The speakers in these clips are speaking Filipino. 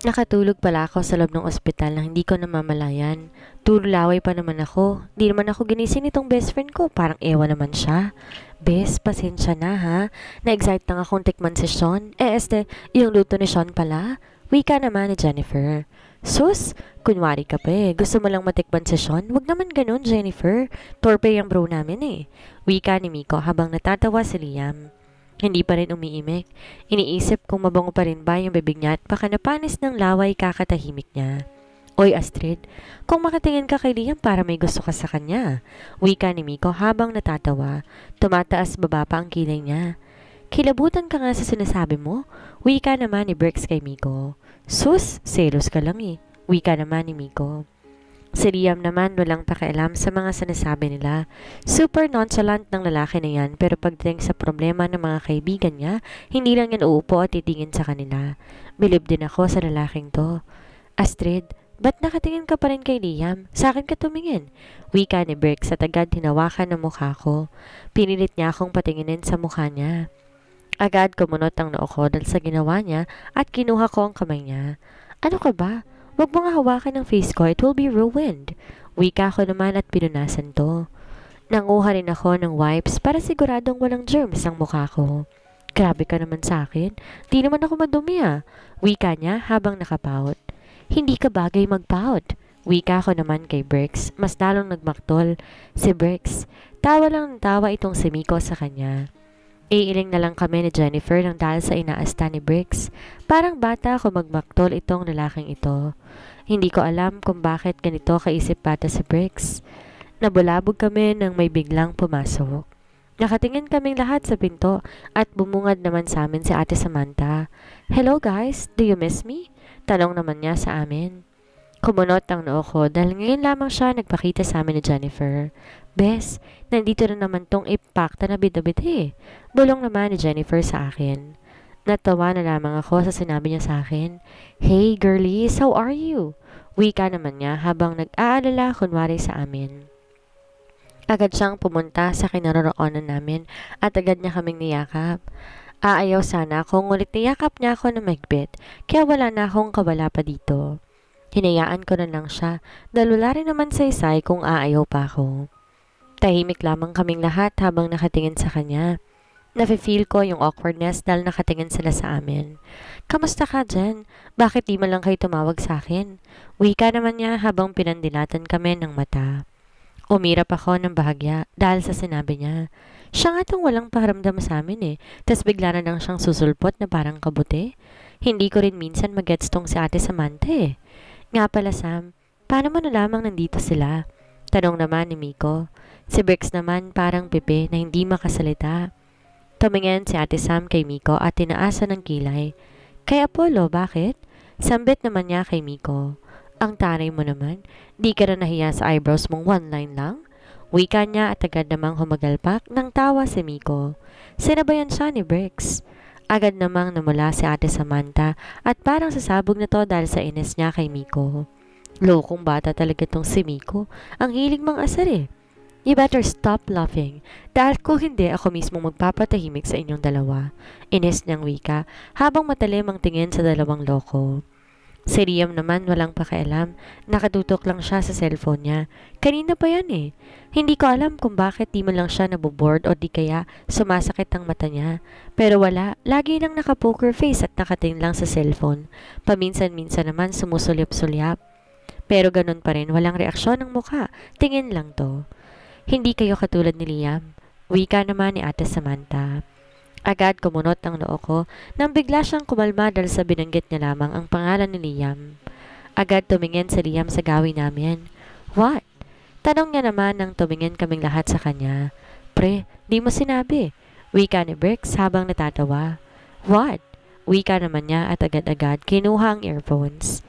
Nakatulog pala ako sa loob ng ospital na hindi ko namamalayan. Tululaway pa naman ako. Di naman ako ginising nitong best friend ko. Parang ewan naman siya. Bes, pasensya na ha. Na-excite lang akong tikman si Sean. Yung luto ni Sean pala. Wika naman ni Jennifer. Sus, kunwari ka pa eh. Gusto mo lang matikman si Sean? Wag naman ganun, Jennifer. Torpe yung bro namin eh. Wika ni Miko habang natatawa si Liam. Hindi pa rin umiimik. Iniisip kung mabango pa rin ba yung bibig niya at baka napanis ng laway kakatahimik niya. Oy Astrid, kung makatingin ka kay Liam para may gusto ka sa kanya. Wika ni Miko habang natatawa. Tumataas baba pa ang kilay niya. Kilabutan ka nga sa sinasabi mo. Wika naman ni Brix kay Miko. Sus, selos ka lang eh. Wika naman ni Miko. Si Liam naman walang pakialam sa mga sinasabi nila. Super nonchalant ng lalaki na yan pero pagdating sa problema ng mga kaibigan niya, hindi lang yan uupo at titingin sa kanila. Bilib din ako sa lalaking to. Astrid, ba't nakatingin ka pa rin kay Liam? Sa akin ka tumingin. Wika ni Brix at agad hinawakan ng mukha ko. Pinilit niya akong patinginin sa mukha niya. Agad kumunot ang noo ko dahil sa ginawa niya at kinuha ko ang kamay niya. Ano ka ba? Huwag mo nga hawakan ng face ko, it will be ruined. Wika ko naman at pinunasan to. Nanguha rin ako ng wipes para siguradong walang germs ang mukha ko. Grabe ka naman sa akin. Di naman ako madumi ah. Wika niya habang nakapout. Hindi ka bagay magpout. Wika ko naman kay Brix. Mas lalong nagmaktol. Si Brix. Tawa lang ng tawa itong si Miko sa kanya. Iiling na lang kami ni Jennifer nang dahil sa inaasta ni Brix. Parang bata ako magmaktol itong lalaking ito. Hindi ko alam kung bakit ganito kaisip bata si Brix. Nabulabog kami nang may biglang pumasok. Nakatingin kaming lahat sa pinto at bumungad naman sa amin si Ate Samantha. Hello guys, do you miss me? Tanong naman niya sa amin. Kumunot ang noo ko dahil ngayon lamang siya nagpakita sa amin ni Jennifer. Bes, nandito na naman tong ipakta na bidabit eh. Bulong naman ni Jennifer sa akin. Natawa na lamang ako sa sinabi niya sa akin. Hey girlies, how are you? Wika naman niya habang nag-aalala kunwari sa amin. Agad siyang pumunta sa kinaroroonan namin at agad niya kaming niyakap. Aayaw sana ako ngunit niyakap niya ako na magbit kaya wala na akong kawala pa dito. Hinayaan ko na lang siya dahil wala rin naman sa isay kung aayaw pa ako. Tahimik lamang kaming lahat habang nakatingin sa kanya. Nafe-feel ko yung awkwardness dahil nakatingin sila sa amin. Kamusta ka dyan? Bakit di mo lang kayo tumawag sa akin? Wika naman niya habang pinandilatan kami ng mata. Umirap ako ng bahagya dahil sa sinabi niya. Siya nga tong walang pakiramdam sa amin eh. Tas bigla na lang siyang susulpot na parang kabuti. Hindi ko rin minsan magets tong si Ate Samantha eh. Nga pala Sam, paano mo nalamang nandito sila? Tanong naman ni Miko. Si Brix naman parang pipi na hindi makasalita. Tumingin si Ate Sam kay Miko at tinaasan ng kilay. Kay Apollo, bakit? Sambit naman niya kay Miko. Ang taray mo naman, di ka na nahiya sa eyebrows mong one line lang? Wika niya at agad namang humagalpak ng tawa si Miko. Sinabayan siya ni Brix. Agad namang namula si Ate Samantha at parang sasabog na to dahil sa inis niya kay Miko. Lokong bata talaga tong si Miko. Ang hilig mang asar eh. You better stop laughing. Dahil kung hindi ako mismo magpapatahimik sa inyong dalawa. Inis niyang wika habang matalim ang tingin sa dalawang loko. Si Liam naman walang pakialam. Nakatutok lang siya sa cellphone niya. Kanina pa yan eh. Hindi ko alam kung bakit di man lang siya naboboard o di kaya sumasakit ang mata niya. Pero wala, lagi lang naka-poker face at nakatingin lang sa cellphone. Paminsan-minsan naman sumusulyap-sulyap. Pero ganun pa rin, walang reaksyon ng mukha. Tingin lang to. Hindi kayo katulad ni Liam. Wika naman ni Ate Samantha. Agad kumunot ang noo ko nang bigla siyang kumalma dahil sa binanggit niya lamang ang pangalan ni Liam. Agad tumingin si Liam sa gawin namin. What? Tanong niya naman nang tumingin kaming lahat sa kanya. Pre, di mo sinabi. Wika ni Brix habang natatawa. What? Wika naman niya at agad-agad kinuha ang earphones.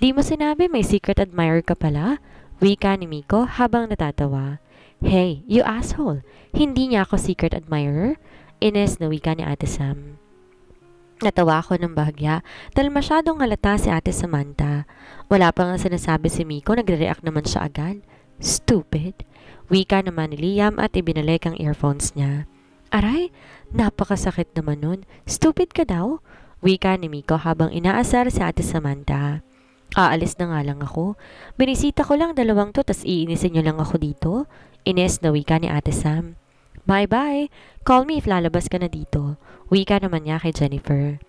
Di mo sinabi may secret admirer ka pala? Wika ni Miko habang natatawa. Hey, you asshole! Hindi niya ako secret admirer? Ines na wika ni Ate Sam. Natawa ako ng bahagya dahil masyadong halata si Ate Samantha. Wala pa nga sinasabi si Miko, nagre-react naman siya agad. Stupid! Wika naman ni Liam at ibinalik ang earphones niya. Aray, napakasakit naman nun. Stupid ka daw? Wika ni Miko habang inaasar si Ate Samantha. Aalis na nga lang ako. Binisita ko lang 2 to tas iinisin niyo lang ako dito. Ines na wika ni Ate Sam. Bye-bye. Call me if lalabas ka na dito. Wika naman niya kay Jennifer.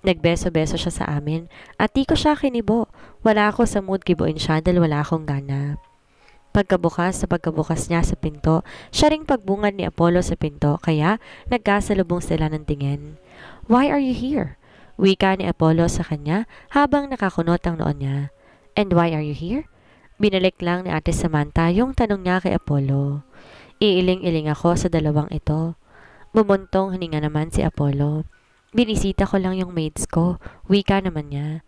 Nagbeso-beso siya sa amin at di ko siya kinibo. Wala ako sa mood kibuin siya dahil wala akong gana. Pagkabukas niya sa pinto, siya ring pagbungad ni Apollo sa pinto kaya nagkasalubong sila ng tingin. Why are you here? Wika ni Apollo sa kanya habang nakakunot ang noon niya. And why are you here? Binalik lang ni Ate Samantha yung tanong niya kay Apollo. Iiling-iling ako sa 2 ito. Bumuntong hininga naman si Apollo. Binisita ko lang yung maids ko. Wika naman niya.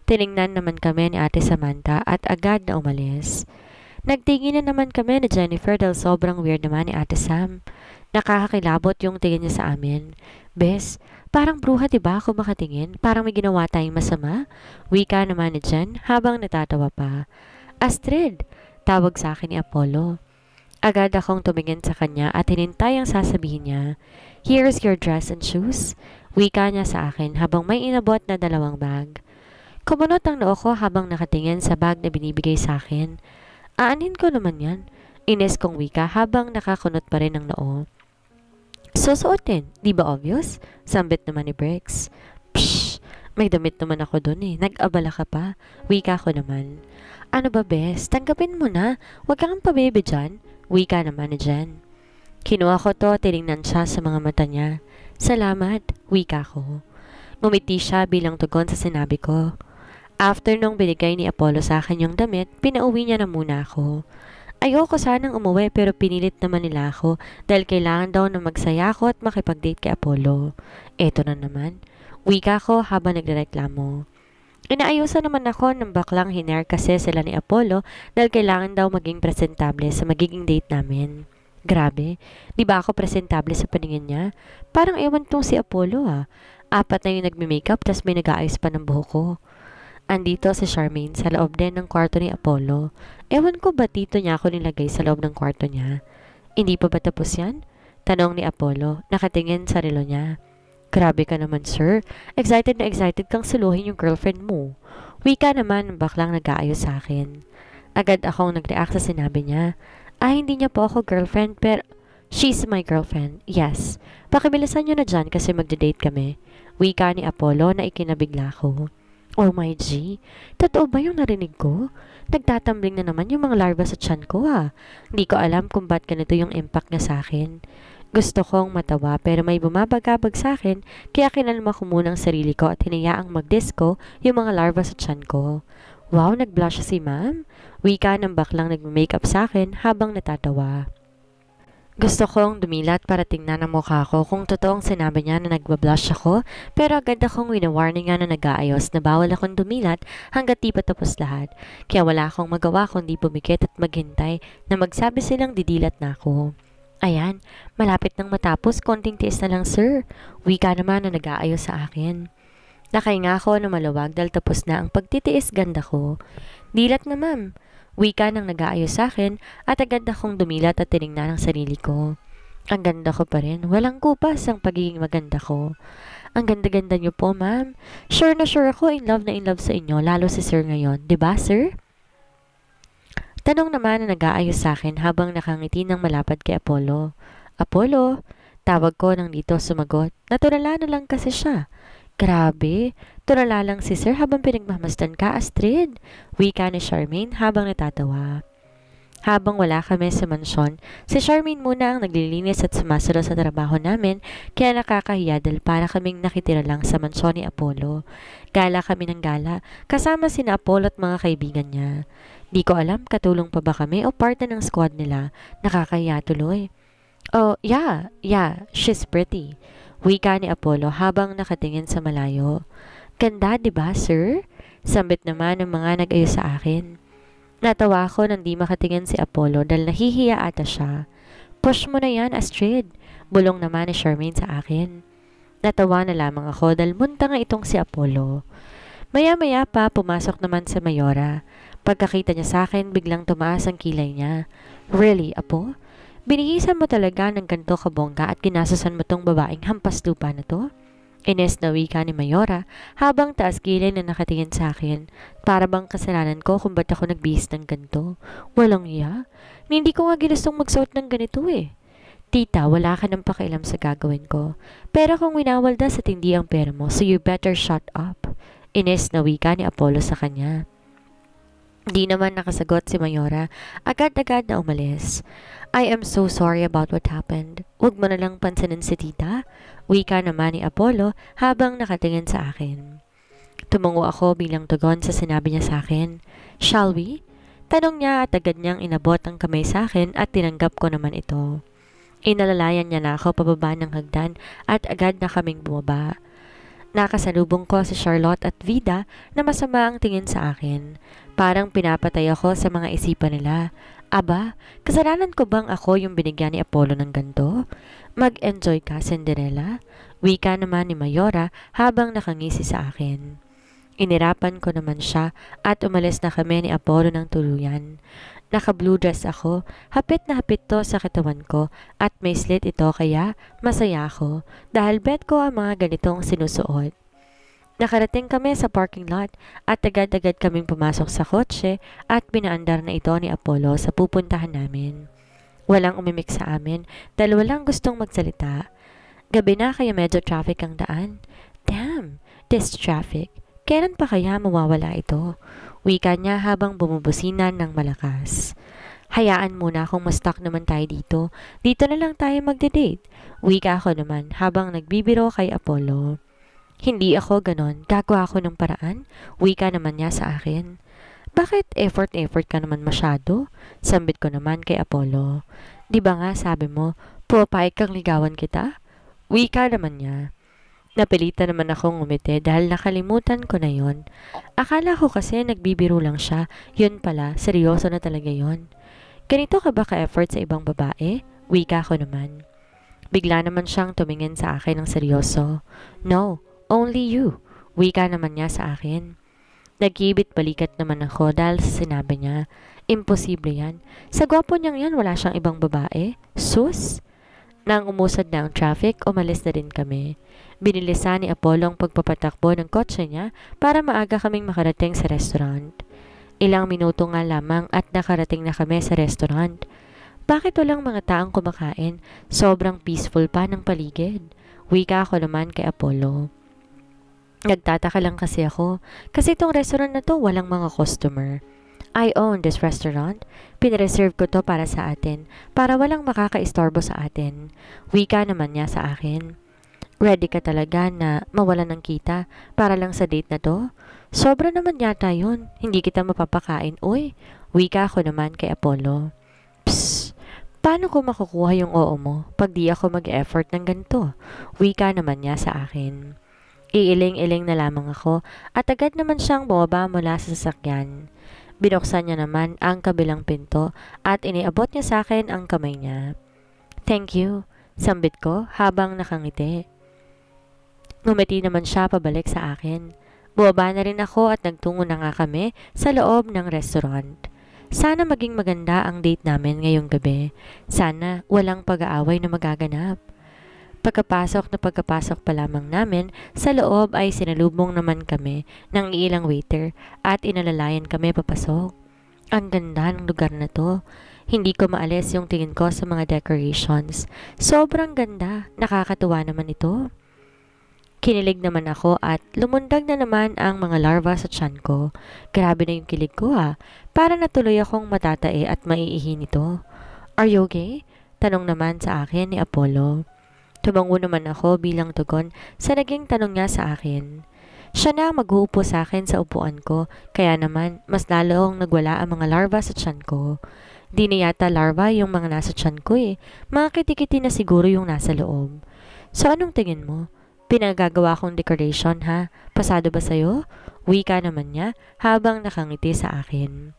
Tiningnan naman kami ni Ate Samantha at agad na umalis. Nagtingin na naman kami ni Jennifer dahil sobrang weird naman ni Ate Sam. Nakakakilabot yung tingin niya sa amin. Bes, parang bruha diba ako makatingin? Parang may ginawa tayong masama? Wika naman ni Jen habang natatawa pa. Astrid, tawag sa akin ni Apollo. Agad akong tumingin sa kanya at hinintay ang sasabihin niya. Here's your dress and shoes. Wika niya sa akin habang may inabot na 2 bag. Kumunot ang noo ko habang nakatingin sa bag na binibigay sa akin. Aanin ko naman yan. Ines kong wika habang nakakunot pa rin ang noo. Susuotin, di ba obvious? Sambit naman ni Briggs. Pshh, may damit naman ako dun eh. Nag-abala ka pa. Wika ko naman. Ano ba bes? Tanggapin mo na. Huwag kang pabebe dyan. Wika naman ni Jen. Kinuha ko to, tinignan siya sa mga mata niya. Salamat, wika ko. Ngumiti siya bilang tugon sa sinabi ko. After nung binigay ni Apollo sa akin yung damit, pinauwi niya na muna ako. Ayoko sanang umuwi pero pinilit naman nila ako dahil kailangan daw na magsaya ako at makipag-date kay Apollo. Eto na naman. Wika ko habang nagrereklamo. Inaayusan naman ako ng baklang hiner kasi sila ni Apollo dahil kailangan daw maging presentable sa magiging date namin. Grabe, di ba ako presentable sa paningin niya? Parang ewan tong si Apollo ah. 4 na yung nagme-makeup tas may nag-aayos pa ng buhok ko. Andito si Charmaine sa loob din ng kwarto ni Apollo. Ewan ko ba dito niya ako nilagay sa loob ng kwarto niya? Hindi pa ba tapos yan? Tanong ni Apollo, nakatingin sa relo niya. Grabe ka naman sir, excited na excited kang suluhin yung girlfriend mo. Wika naman ng baklang nag-aayos sa akin. Agad akong nag-react sa sinabi niya. Hindi niya po ako girlfriend pero she's my girlfriend, yes. Pakibilisan niyo na dyan kasi magde-date kami. Wika ni Apollo na ikinabigla ko. Oh my G, totoo ba yung narinig ko? Nagtatambling na naman yung mga larva sa tiyan ko ah. Hindi ko alam kung ba't ganito yung impact niya sa akin. Gusto kong matawa pero may bumabagabag sa akin kaya kinalma ko muna ang sarili ko at hinayaang mag-disco yung mga larva sa tiyan ko. Wow, nag-blush si ma'am. Wika ng baklang nag-makeup sa akin habang natatawa. Gusto kong dumilat para tingnan ang mukha ko kung totoong sinabi niya na nagbablush ako pero agad akong winawarning nga na nag-aayos na bawal akong dumilat hanggat di pa tapos lahat. Kaya wala akong magawa kundi pumikit at maghintay na magsabi silang didilat na ako. Ayan, malapit nang matapos, konting tiis na lang sir. Wika naman na nag-aayos sa akin. Nakahinga ako na maluwag dahil tapos na ang pagtitiis ganda ko. Dilat na ma'am. Wika nang nag-aayos sa akin at agad akong dumilat at tinignan ang sarili ko. Ang ganda ko pa rin. Walang kupas ang pagiging maganda ko. Ang ganda-ganda niyo po, ma'am. Sure na sure ako in love na in love sa inyo, lalo si sir ngayon. 'Di ba, sir? Tanong naman na nag-aayos sa akin habang nakangiti ng malapad kay Apollo. Apollo, tawag ko nang dito sumagot. Naturala na lang kasi siya. Grabe, tulala lang si sir habang pinagmamasdan ka, Astrid. Wika ni Charmaine habang natatawa. Habang wala kami sa mansyon, si Charmaine muna ang naglilinis at sumasalo sa trabaho namin kaya nakakahiya dahil para kaming nakitira lang sa mansyon ni Apollo. Gala kami ng gala, kasama sina Apollo at mga kaibigan niya. Di ko alam katulong pa ba kami o part na ng squad nila, nakakahiya tuloy. Oh, yeah, she's pretty. Wika ni Apollo habang nakatingin sa malayo. Ganda, di ba, sir? Sambit naman ng mga nag-ayos sa akin. Natawa ako nang di makatingin si Apollo dahil nahihiya ata siya. Push mo na yan, Astrid. Bulong naman ni Charmaine sa akin. Natawa na lamang ako dahil munta nga itong si Apollo. Maya-maya pa pumasok naman si Mayora. Pagkakita niya sa akin, biglang tumaas ang kilay niya. Really, Apo? Binihisan mo talaga ng ganito kabongga at ginasusan mo tong babaeng hampas lupa na to? Ines na wika ni Mayora habang taas gilid na nakatingin sa akin. Para bang kasalanan ko kung ba't ako nagbihis ng ganito? Walang iya. Hindi ko nga ginustong magsuot ng ganito eh. Tita, wala ka ng pakialam sa gagawin ko. Pero kung winawalda sa tindi ang pera mo, so you better shut up. Ines na wika ni Apollo sa kanya. Di naman nakasagot si Mayora. Agad-agad na umalis. I am so sorry about what happened. Huwag mo na lang pansinin si tita. Wika naman ni Apollo habang nakatingin sa akin. Tumungo ako bilang tugon sa sinabi niya sa akin. Shall we? Tanong niya at agad niyang inabot ang kamay sa akin at tinanggap ko naman ito. Inalalayan niya na ako pababa ng hagdan at agad na kaming bumaba. Nakasalubong ko si Charlotte at Vida na masama ang tingin sa akin. Parang pinapatay ako sa mga isipan nila. Aba, kasalanan ko bang ako yung binigyan ni Apollo ng ganto? Mag-enjoy ka, Cinderella? Wika naman ni Mayora habang nakangisi sa akin. Inirapan ko naman siya at umalis na kami ni Apollo ng tuluyan. Naka-blue dress ako, hapit na hapit to sa katawan ko at may slit ito kaya masaya ako dahil bet ko ang mga ganitong sinusuot. Nakarating kami sa parking lot at agad-agad kaming pumasok sa kotse at pinaandar na ito ni Apollo sa pupuntahan namin. Walang umimik sa amin dahil walang gustong magsalita. Gabi na kaya medyo traffic ang daan. Damn, this traffic. Kailan pa kaya mawawala ito? Wika niya habang bumubusinan ng malakas. Hayaan muna kung ma-stuck naman tayo dito. Dito na lang tayo magde-date. Wika ako naman habang nagbibiro kay Apollo. Hindi ako ganon. Gagawa ako ng paraan. Wika naman niya sa akin. Bakit effort ka naman masyado? Sambit ko naman kay Apollo. Di ba nga sabi mo, pupayag kang ligawan kita? Wika naman niya. Napilitan naman akong ngumiti dahil nakalimutan ko na yon. Akala ko kasi nagbibiro lang siya. Yun pala, seryoso na talaga yon. Ganito ka ba ka-effort sa ibang babae? Wika ko naman. Bigla naman siyang tumingin sa akin ng seryoso. No, only you. Wika naman niya sa akin. Nagkibit balikat naman ako dahil sa sinabi niya. Imposible yan. Sa gwapo niyang yan, wala siyang ibang babae. Sus? Nang umusad na ang traffic, umalis na din kami. Binilisan ni Apollo ang pagpapatakbo ng kotse niya para maaga kaming makarating sa restaurant. Ilang minuto nga lamang at nakarating na kami sa restaurant. Bakit walang mga taong kumakain? Sobrang peaceful pa ng paligid. Wika ako naman kay Apollo. Nagtataka lang kasi ako kasi itong restaurant na to walang mga customer. I own this restaurant. Pinareserve ko to para sa atin, para walang makaka-istorbo sa atin. Wika naman niya sa akin. Ready ka talaga na mawalan ng kita para lang sa date na to? Sobra naman yata yun. Hindi kita mapapakain, uy. Wika ko naman kay Apollo. Psst! Paano ko makukuha yung oo mo pag di ako mag-effort ng ganito? Wika naman niya sa akin. Iiling-iling na lamang ako at agad naman siyang bumaba mula sa sasakyan. Binuksan niya naman ang kabilang pinto at iniabot niya sa akin ang kamay niya. Thank you, sambit ko habang nakangiti. Ngumiti naman siya pabalik sa akin. Bumaba na rin ako at nagtungo na nga kami sa loob ng restaurant. Sana maging maganda ang date namin ngayong gabi. Sana walang pag-aaway na magaganap. Pagkapasok pa lamang namin, sa loob ay sinalubong naman kami ng ilang waiter at inalalayan kami papasok. Ang ganda ng lugar na to. Hindi ko maalis yung tingin ko sa mga decorations. Sobrang ganda. Nakakatuwa naman ito. Kinilig naman ako at lumundag na naman ang mga larva sa tiyan ko. Grabe na yung kilig ko ha. Para natuloy akong matatae at maiihi nito. Are you okay? Tanong naman sa akin ni Apollo. Tumango naman ako bilang tugon sa naging tanong niya sa akin. Siya na mag-uupo sa akin sa upuan ko, kaya naman mas lalong nagwala ang mga larva sa tiyan ko. Di na yata larva yung mga nasa tiyan ko eh, mga kitikiti na siguro yung nasa loob. So anong tingin mo? Pinagagawa kong decoration ha? Pasado ba sa'yo? Wika naman niya habang nakangiti sa akin.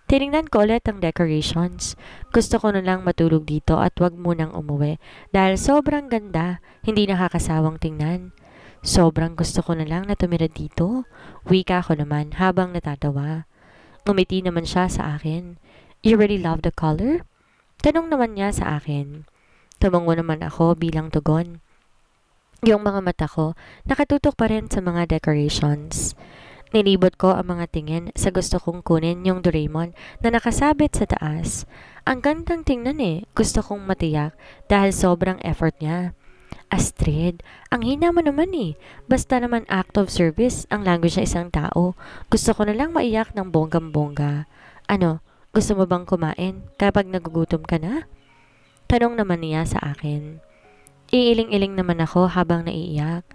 Tinignan ko ulit ang decorations. Gusto ko na lang matulog dito at wag munang umuwi dahil sobrang ganda, hindi nakakasawang tingnan. Sobrang gusto ko na lang na tumira dito. Wika ko naman habang natatawa. Ngumiti naman siya sa akin. You really love the color? Tanong naman niya sa akin. Tumango naman ako bilang tugon. Yung mga mata ko, nakatutok pa rin sa mga decorations. Nilibot ko ang mga tingin sa gusto kong kunin yung Doraemon na nakasabit sa taas. Ang gandang tingnan gusto kong matiyak dahil sobrang effort niya. Astrid, ang hina mo naman Basta naman act of service ang language ng isang tao. Gusto ko na lang maiyak ng bonggam-bongga. Ano, gusto mo bang kumain kapag nagugutom ka na? Tanong naman niya sa akin. Iiling-iling naman ako habang naiiyak.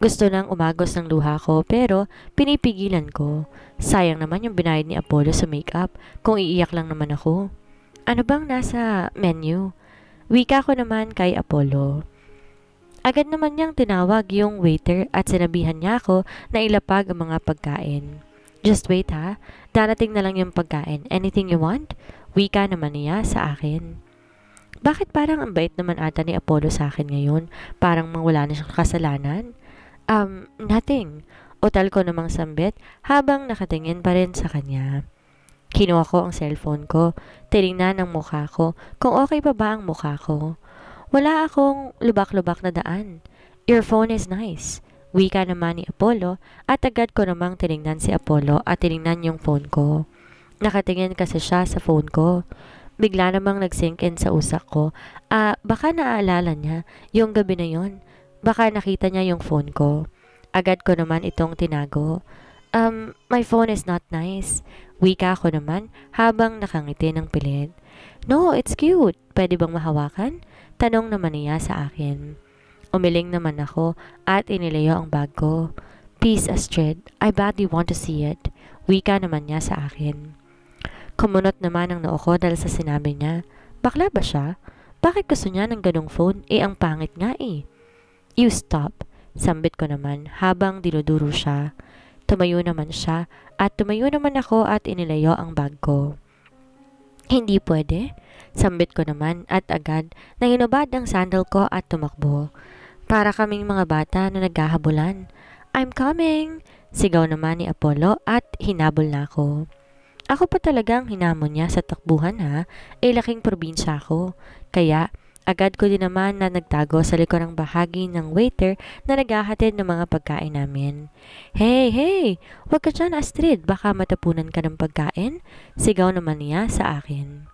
Gusto nang umagos ng luha ko pero pinipigilan ko. Sayang naman yung binayad ni Apollo sa makeup kung iiyak lang naman ako. Ano bang nasa menu? Wika ko naman kay Apollo. Agad naman niyang tinawag yung waiter at sinabihan niya ako na ilapag ang mga pagkain. Just wait ha, darating na lang yung pagkain. Anything you want? Wika naman niya sa akin. Bakit parang ang bait naman ata ni Apollo sa akin ngayon? Parang wala na siyang kasalanan? Nothing. Utal ko namang sambit habang nakatingin pa rin sa kanya. Kinuha ko ang cellphone ko, tinignan ang mukha ko kung okay pa ba ang mukha ko. Wala akong lubak-lubak na daan. Your phone is nice. Wika naman ni Apollo at agad ko namang tinignan si Apollo at tinignan yung phone ko. Nakatingin kasi siya sa phone ko. Bigla namang nag-sink in sa usak ko. Baka naaalala niya yung gabi na yon. Baka nakita niya yung phone ko. Agad ko naman itong tinago. My phone is not nice. Wika ko naman habang nakangiti ng pilit. No, it's cute. Pwede bang mahawakan? Tanong naman niya sa akin. Umiling naman ako at inilayo ang bag ko. Please, Astrid, I badly want to see it. Wika naman niya sa akin. Kumunot naman ang noo ko dahil sa sinabi niya. Bakla ba siya? Bakit gusto niya ng ganong phone? Ang pangit nga You stop. Sambit ko naman habang dinuduro siya. Tumayo naman siya at tumayo naman ako at inilayo ang bag ko. Hindi pwede. Sambit ko naman at agad na hinubad ang sandal ko at tumakbo. Para kaming mga bata na naghahabulan. I'm coming! Sigaw naman ni Apollo at hinabol na ako. Ako pa talagang hinamon niya sa takbuhan laking probinsya ako. Kaya agad ko din naman na nagtago sa likurang bahagi ng waiter na naghahatid ng mga pagkain namin. Hey, hey! Huwag ka dyan, Astrid. Baka matapunan ka ng pagkain. Sigaw naman niya sa akin.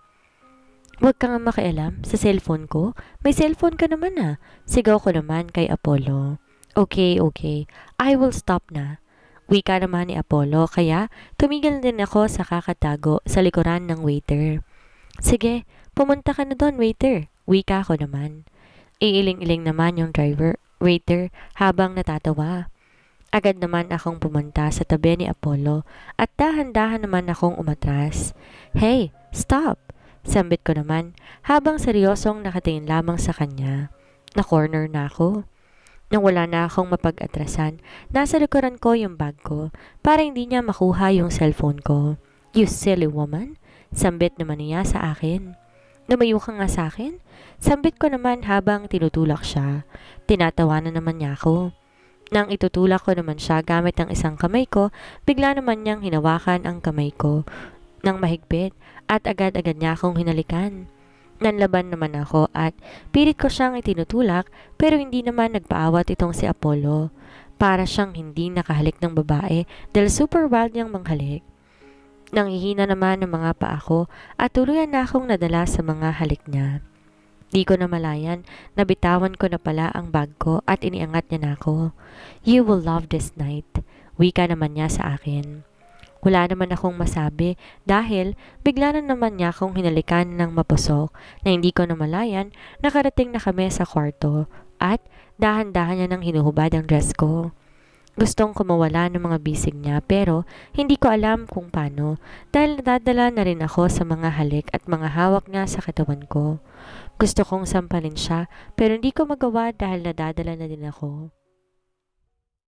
Huwag ka nga makialam sa cellphone ko. May cellphone ka naman Sigaw ko naman kay Apollo. Okay, okay. I will stop na. Wika naman ni Apollo kaya tumigil din ako sa kakatago sa likuran ng waiter. Sige, pumunta ka na doon, waiter. Wika ko naman. Iiling-iling naman yung waiter habang natatawa. Agad naman akong pumunta sa tabi ni Apollo at dahan-dahan naman akong umatras. Hey, stop! Sambit ko naman habang seryosong nakatingin lamang sa kanya. Na-corner na ako. Nang wala na akong mapag-atrasan, nasa likuran ko yung bag ko para hindi niya makuha yung cellphone ko. You silly woman! Sambit naman niya sa akin. Lumayo ka nga sa akin? Sambit ko naman habang tinutulak siya. Tinatawanan naman niya ako. Nang itutulak ko naman siya gamit ang isang kamay ko, bigla naman niyang hinawakan ang kamay ko ng mahigpit at agad-agad niya akong hinalikan. Nanlaban naman ako at pilit ko siyang itinutulak pero hindi naman nagpaawat itong si Apollo. Para siyang hindi nakahalik ng babae dahil super wild niyang manghalik. Nanghihina naman ng mga paa ko at tuluyan na akong nadala sa mga halik niya. Di ko na malayan, nabitawan ko na pala ang bag ko at iniangat niya na ako. You will love this night. Wika naman niya sa akin. Wala naman akong masabi dahil bigla na naman niya akong hinalikan ng mapusok na hindi ko namalayan nakarating na kami sa kwarto at dahan-dahan niya nang hinuhubad ang dress ko. Gustong kumawala ng mga bisig niya pero hindi ko alam kung paano dahil nadadala na rin ako sa mga halik at mga hawak niya sa katawan ko. Gusto kong sampalin siya pero hindi ko magawa dahil nadadala na din ako.